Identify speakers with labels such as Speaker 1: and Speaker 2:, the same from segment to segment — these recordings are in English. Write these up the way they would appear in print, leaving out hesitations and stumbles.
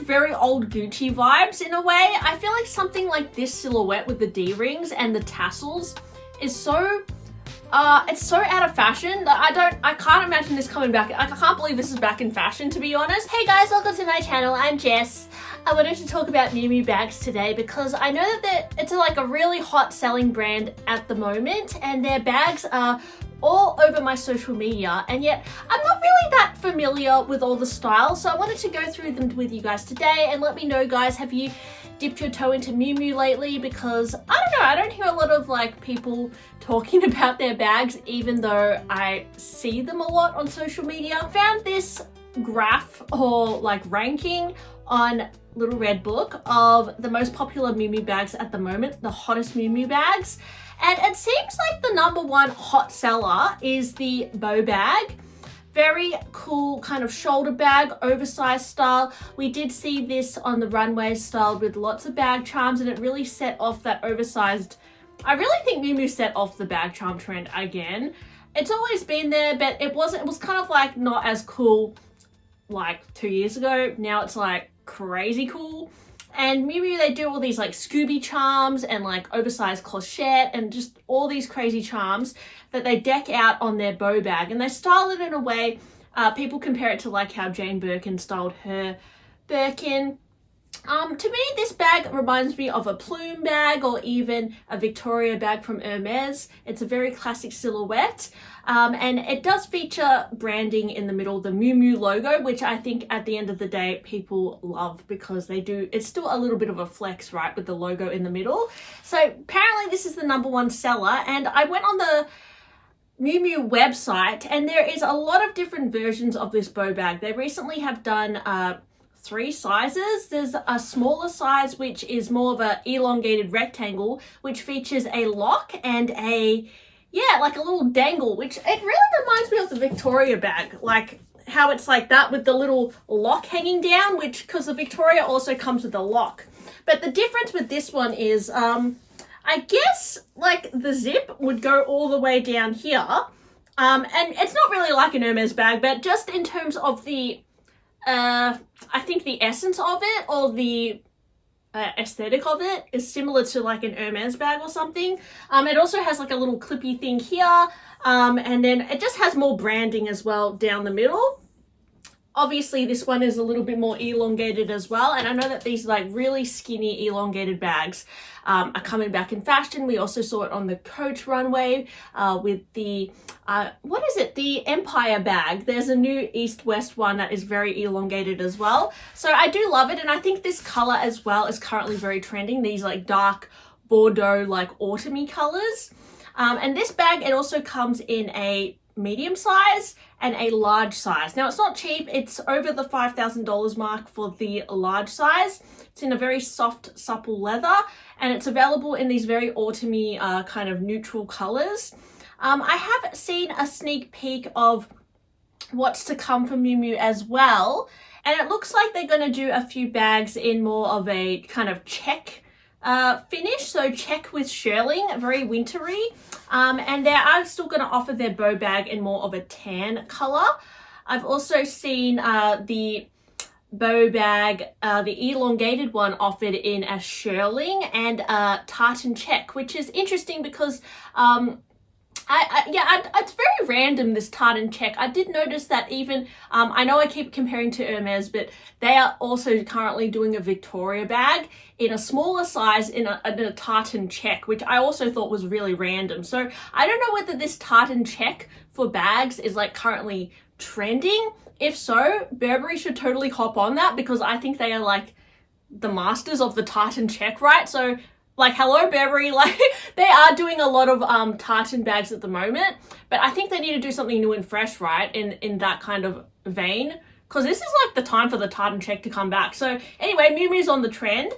Speaker 1: very old Gucci vibes in a way. I feel like something like this silhouette with the D-rings and the tassels is so it's so out of fashion that I can't imagine this coming back. I can't believe this is back in fashion, to be honest. Hey guys, welcome to my channel. I'm Jess. I wanted to talk about Miu Miu bags today because I know that it's like a really hot selling brand at the moment, and their bags are all over my social media, and yet I'm not really that familiar with all the styles, so I wanted to go through them with you guys today. And let me know, guys, have you dipped your toe into Miu Miu lately? Because I don't know, I don't hear a lot of like people talking about their bags, even though I see them a lot on social media. I found this graph or like ranking on Little Red Book of the most popular Miu Miu bags at the moment, the hottest Miu Miu bags. And it seems like the #1 hot seller is the Beau bag. Very cool kind of shoulder bag, oversized style. We did see this on the runway styled with lots of bag charms, and it really set off that oversized. I really think Miu Miu set off the bag charm trend again. It's always been there, but it was kind of like not as cool like 2 years ago. Now it's like crazy cool. And Miu Miu, they do all these like Scooby charms and like oversized clochette and just all these crazy charms that they deck out on their Beau bag, and they style it in a way, people compare it to like how Jane Birkin styled her Birkin. To me, this bag reminds me of a Plume bag or even a Victoria bag from Hermes. It's a very classic silhouette, and it does feature branding in the middle, the Miu Miu logo, which I think at the end of the day people love because they do. It's still a little bit of a flex, right, with the logo in the middle. So apparently this is the #1 seller, and I went on the Miu Miu website, and there is a lot of different versions of this Beau bag. They recently have done 3 sizes. There's a smaller size, which is more of a elongated rectangle, which features a lock and like a little dangle, which it really reminds me of the Victoria bag, like how it's like that with the little lock hanging down, which because the Victoria also comes with a lock. But the difference with this one is, I guess like the zip would go all the way down here. And it's not really like an Hermes bag, but just in terms of the I think the essence of it, or the aesthetic of it, is similar to like an Hermes bag or something. It also has like a little clippy thing here, and then it just has more branding as well down the middle. Obviously this one is a little bit more elongated as well, and I know that these like really skinny elongated bags are coming back in fashion. We also saw it on the Coach runway with the what is it, the Empire bag. There's a new East-West one that is very elongated as well, so I do love it. And I think this color as well is currently very trending, these like dark Bordeaux like autumny colors. And this bag, it also comes in a medium size and a large size. Now it's not cheap, it's over the $5,000 mark for the large size. It's in a very soft, supple leather, and it's available in these very autumny kind of neutral colors. I have seen a sneak peek of what's to come from Miu Miu as well, and it looks like they're going to do a few bags in more of a kind of check finish, so check with shearling, very wintry, and they are still going to offer their Beau bag in more of a tan color. I've also seen the Beau bag, the elongated one, offered in a shearling and a tartan check, which is interesting because it's very random, this tartan check. I did notice that even, I know I keep comparing to Hermes, but they are also currently doing a Victoria bag in a smaller size in a tartan check, which I also thought was really random. So I don't know whether this tartan check for bags is like currently trending. If so, Burberry should totally hop on that, because I think they are like the masters of the tartan check, right? So like, hello Burberry, like they are doing a lot of tartan bags at the moment, but I think they need to do something new and fresh, right, in that kind of vein, because this is like the time for the tartan check to come back. So anyway, Miu Miu's on the trend.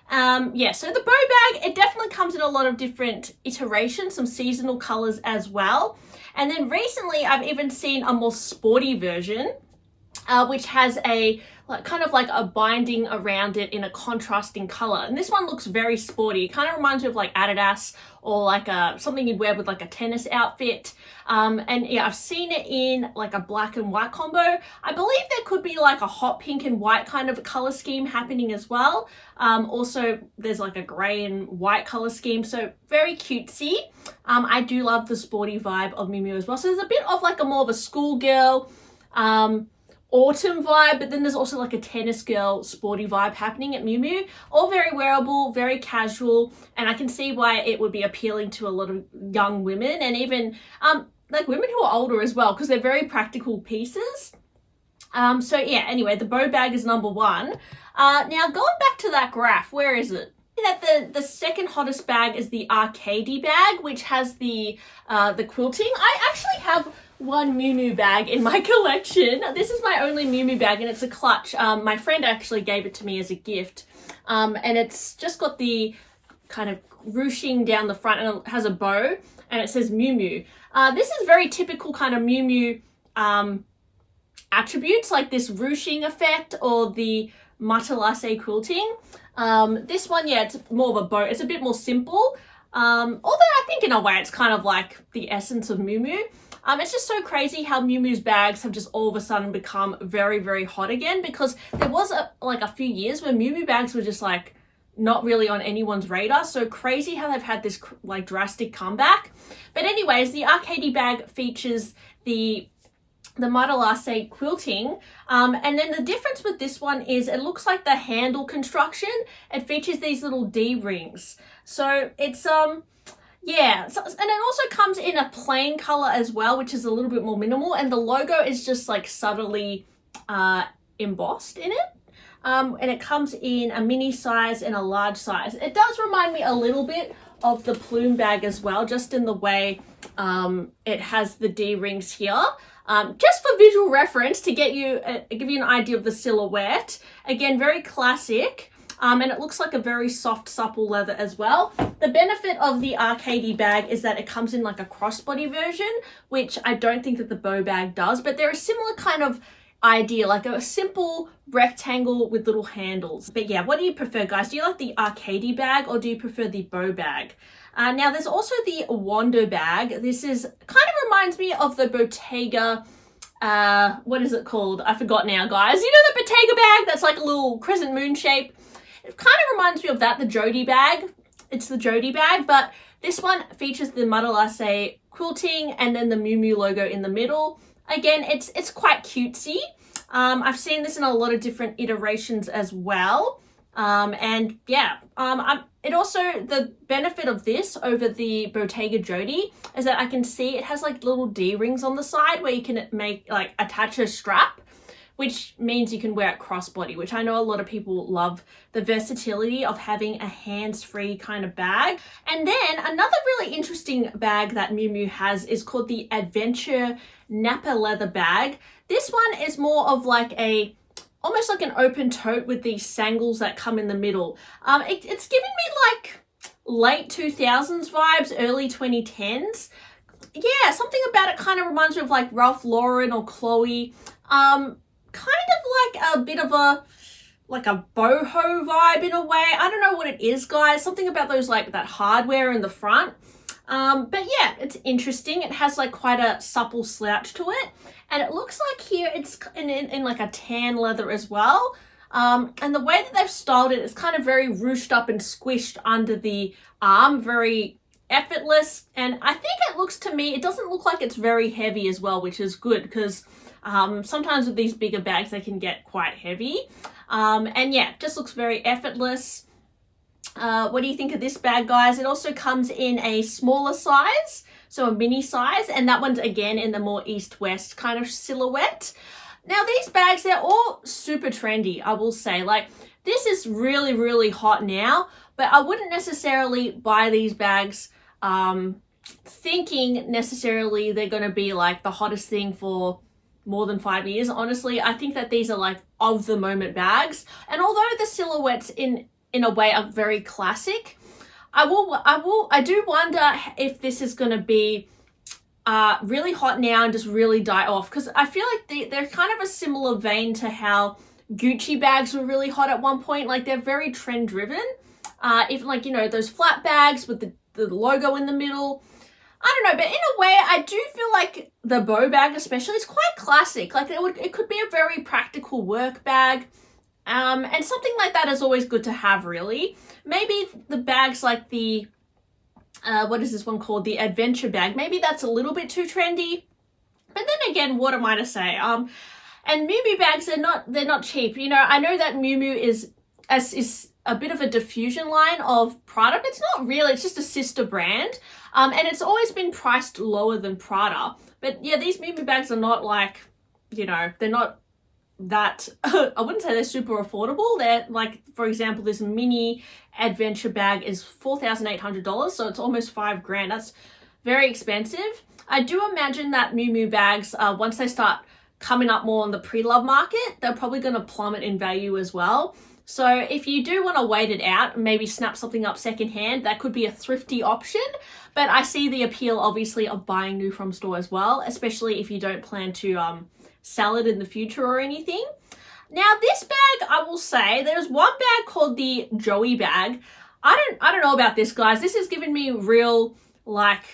Speaker 1: So the Beau bag, it definitely comes in a lot of different iterations, some seasonal colors as well. And then recently I've even seen a more sporty version which has a kind of like a binding around it in a contrasting color. And this one looks very sporty. It kind of reminds me of like Adidas or like something you'd wear with like a tennis outfit. And yeah, I've seen it in like a black and white combo. I believe there could be like a hot pink and white kind of color scheme happening as well. Also, there's like a gray and white color scheme, so very cutesy. I do love the sporty vibe of Miu Miu as well. So there's a bit of like a more of a schoolgirl, autumn vibe, but then there's also like a tennis girl sporty vibe happening at Miu Miu. All very wearable, very casual, and I can see why it would be appealing to a lot of young women and even like women who are older as well, because they're very practical pieces. So yeah, anyway, the Beau bag is number one. Now going back to that graph, where is it? That the second hottest bag is the Arcadie bag, which has the quilting. I actually have one Miu Miu bag in my collection. This is my only Miu Miu bag, and it's a clutch. My friend actually gave it to me as a gift, and it's just got the kind of ruching down the front, and it has a bow, and it says Miu Miu. This is very typical kind of Miu Miu attributes, like this ruching effect or the matelasse quilting. This one, yeah, it's more of a bow. It's a bit more simple, although I think in a way it's kind of like the essence of Miu Miu. It's just so crazy how Miu Miu's bags have just all of a sudden become very, very hot again, because there was a few years where Miu Miu bags were just like not really on anyone's radar. So crazy how they've had this like drastic comeback. But anyways, the Arcadie bag features the matelasse quilting, and then the difference with this one is it looks like the handle construction. It features these little D rings, so it's yeah, so, and it also comes in a plain color as well, which is a little bit more minimal, and the logo is just like subtly embossed in it. And it comes in a mini size and a large size. It does remind me a little bit of the plume bag as well, just in the way it has the D rings here. Just for visual reference, to give you an idea of the silhouette. Again, very classic. And it looks like a very soft, supple leather as well. The benefit of the Arcadie bag is that it comes in like a crossbody version, which I don't think that the Beau bag does, but they're a similar kind of idea, like a simple rectangle with little handles. But yeah, what do you prefer, guys? Do you like the Arcadie bag or do you prefer the Beau bag? Now there's also the Wando bag. This is kind of reminds me of the Bottega, what is it called? I forgot now, guys. You know the Bottega bag that's like a little crescent moon shape? It kind of reminds me of that, the Jodie bag. It's the Jodie bag, but this one features the matelasse quilting and then the Miu Miu logo in the middle. Again, it's quite cutesy. I've seen this in a lot of different iterations as well. And yeah, it also, the benefit of this over the Bottega Jodie is that I can see it has like little D rings on the side where you can attach a strap, which means you can wear it crossbody, which I know a lot of people love the versatility of having a hands-free kind of bag. And then another really interesting bag that Miu Miu has is called the Adventure Napa leather bag. This one is more of like almost like an open tote with these sangles that come in the middle. It's giving me like late 2000s vibes, early 2010s. Yeah, something about it kind of reminds me of like Ralph Lauren or Chloe. Kind of like a bit of a boho vibe in a way. I don't know what it is, guys. Something about those like that hardware in the front. But yeah, it's interesting. It has like quite a supple slouch to it. And it looks like here it's in like a tan leather as well. And the way that they've styled it is kind of very ruched up and squished under the arm, very effortless. And I think it looks to me, it doesn't look like it's very heavy as well, which is good because sometimes with these bigger bags, they can get quite heavy. And yeah, just looks very effortless. What do you think of this bag, guys? It also comes in a smaller size, so a mini size, and that one's again in the more east-west kind of silhouette. Now these bags, they're all super trendy, I will say. Like, this is really, really hot now, but I wouldn't necessarily buy these bags thinking necessarily they're going to be like the hottest thing for more than 5 years. Honestly, I think that these are like of the moment bags. And although the silhouettes in a way are very classic, I do wonder if this is going to be really hot now and just really die off, because I feel like they're kind of a similar vein to how Gucci bags were really hot at one point. Like, they're very trend driven. Even like, you know, those flat bags with the logo in the middle. I don't know, but in a way, I do feel like the Beau bag especially is quite classic. Like, it could be a very practical work bag. And something like that is always good to have, really. Maybe the bags like the, what is this one called? The adventure bag. Maybe that's a little bit too trendy. But then again, what am I to say? And Miu Miu bags, they're not cheap. You know, I know that Miu Miu is a bit of a diffusion line of Prada, but it's not really, it's just a sister brand. And it's always been priced lower than Prada. But yeah, these Miu Miu bags are not like, you know, they're not that, I wouldn't say they're super affordable. They're like, for example, this mini adventure bag is $4,800, so it's almost $5,000. That's very expensive. I do imagine that Miu Miu bags, once they start coming up more on the pre-love market, they're probably going to plummet in value as well. So if you do want to wait it out and maybe snap something up secondhand, that could be a thrifty option. But I see the appeal, obviously, of buying new from store as well, especially if you don't plan to sell it in the future or anything. Now, this bag, I will say, there's one bag called the Joey bag. I don't know about this, guys. This is giving me real, like,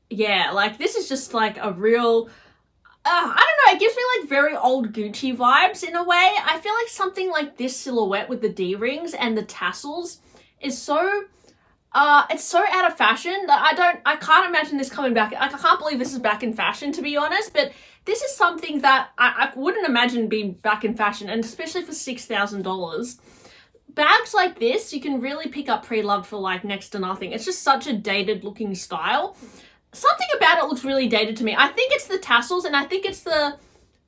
Speaker 1: yeah, like, this is just like a real, I don't know, it gives me like very old Gucci vibes in a way. I feel like something like this silhouette with the D-rings and the tassels is so, it's so out of fashion that I can't imagine this coming back. I can't believe this is back in fashion, to be honest, but this is something that I wouldn't imagine being back in fashion, and especially for $6,000. Bags like this, you can really pick up pre-loved for like next to nothing. It's just such a dated looking style. Something about it looks really dated to me. I think it's the tassels, and I think it's the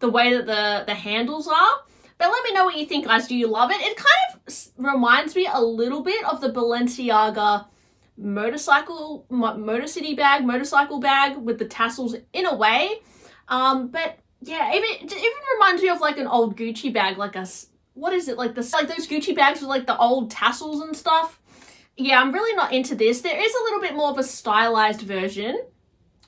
Speaker 1: way that the handles are. But let me know what you think, guys. Do you love it? It kind of reminds me a little bit of the Balenciaga motorcycle bag with the tassels in a way. But yeah, it even reminds me of like an old Gucci bag, like what is it? Like those Gucci bags with like the old tassels and stuff. Yeah, I'm really not into this. There is a little bit more of a stylized version,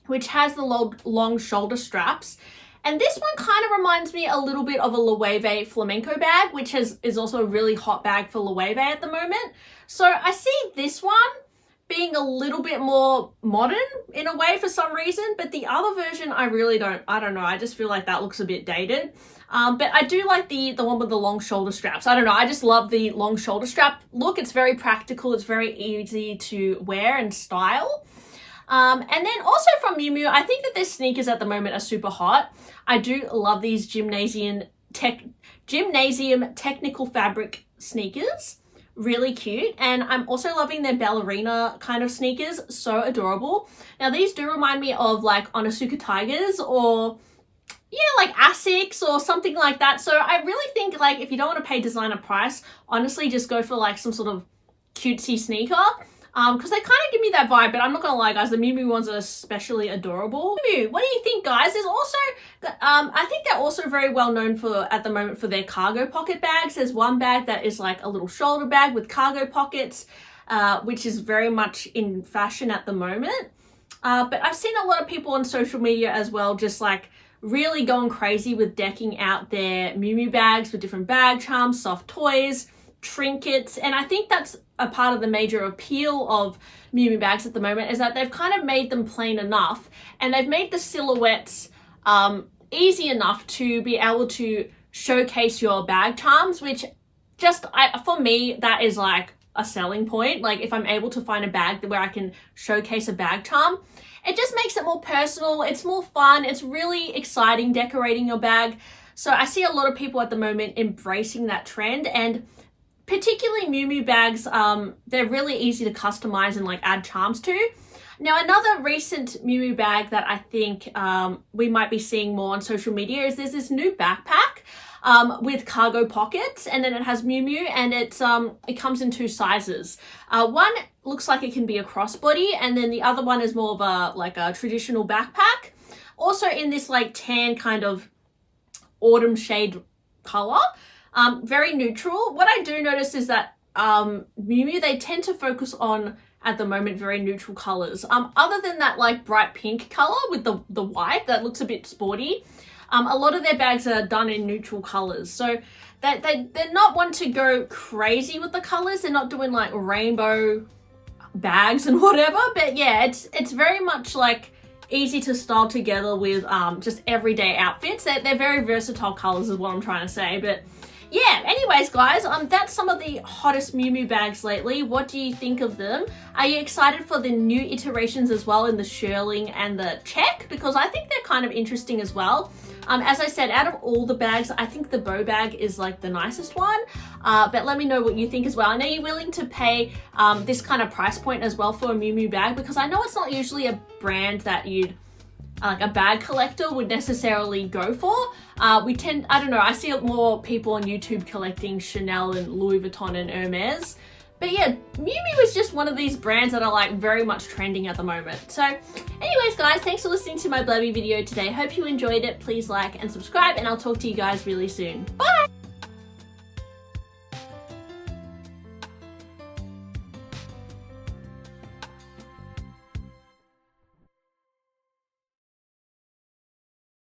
Speaker 1: which has the long shoulder straps. And this one kind of reminds me a little bit of a Loewe flamenco bag, which is also a really hot bag for Loewe at the moment. So I see this one being a little bit more modern in a way for some reason, but the other version I don't know. I just feel like that looks a bit dated. But I do like the one with the long shoulder straps. I don't know. I just love the long shoulder strap look. It's very practical. It's very easy to wear and style. And then also from Miu Miu, I think that their sneakers at the moment are super hot. I do love these gymnasium technical fabric sneakers. Really cute. And I'm also loving their ballerina kind of sneakers. So adorable. Now, these do remind me of like Onitsuka Tigers or yeah, like Asics or something like that. So I really think like if you don't want to pay designer price, honestly, just go for like some sort of cutesy sneaker. Because they kind of give me that vibe, but I'm not gonna lie, guys, the Miu Miu ones are especially adorable. Miu, what do you think, guys? There's also, I think they're also very well known at the moment for their cargo pocket bags. There's one bag that is like a little shoulder bag with cargo pockets, which is very much in fashion at the moment. But I've seen a lot of people on social media as well, just like really going crazy with decking out their Miu Miu bags with different bag charms, soft toys, trinkets, and I think that's a part of the major appeal of Miu Miu bags at the moment is that they've kind of made them plain enough, and they've made the silhouettes easy enough to be able to showcase your bag charms, which for me, that is like a selling point. Like if I'm able to find a bag where I can showcase a bag charm, it just makes it more personal. It's more fun. It's really exciting decorating your bag. So I see a lot of people at the moment embracing that trend, and particularly Miu Miu bags, they're really easy to customize and like add charms to. Now, another recent Miu Miu bag that I think we might be seeing more on social media is there's this new backpack with cargo pockets, and then it has Miu Miu, and it comes in 2 sizes. One looks like it can be a crossbody, and then the other one is more of a traditional backpack. Also in this like tan kind of autumn shade color. Very neutral. What I do notice is that Miu Miu, they tend to focus on at the moment very neutral colors. Other than that like bright pink color with the white that looks a bit sporty, a lot of their bags are done in neutral colors. So they're not one to go crazy with the colors. They're not doing like rainbow bags and whatever, but yeah, it's very much like easy to style together with just everyday outfits. They're very versatile colors is what I'm trying to say. But yeah, anyways guys, that's some of the hottest Miu Miu bags lately. What do you think of them? Are you excited for the new iterations as well in the shearling and the check? Because I think they're kind of interesting as well. As I said, out of all the bags, I think the Beau bag is like the nicest one. But let me know what you think as well. I know you're willing to pay this kind of price point as well for a Miu Miu bag, because I know it's not usually a brand that you'd like a bag collector would necessarily go for. I don't know, I see more people on YouTube collecting Chanel and Louis Vuitton and Hermes. But yeah, Miu Miu is just one of these brands that are like very much trending at the moment. So anyways guys, thanks for listening to my blurby video today. Hope you enjoyed it. Please like and subscribe, and I'll talk to you guys really soon. Bye!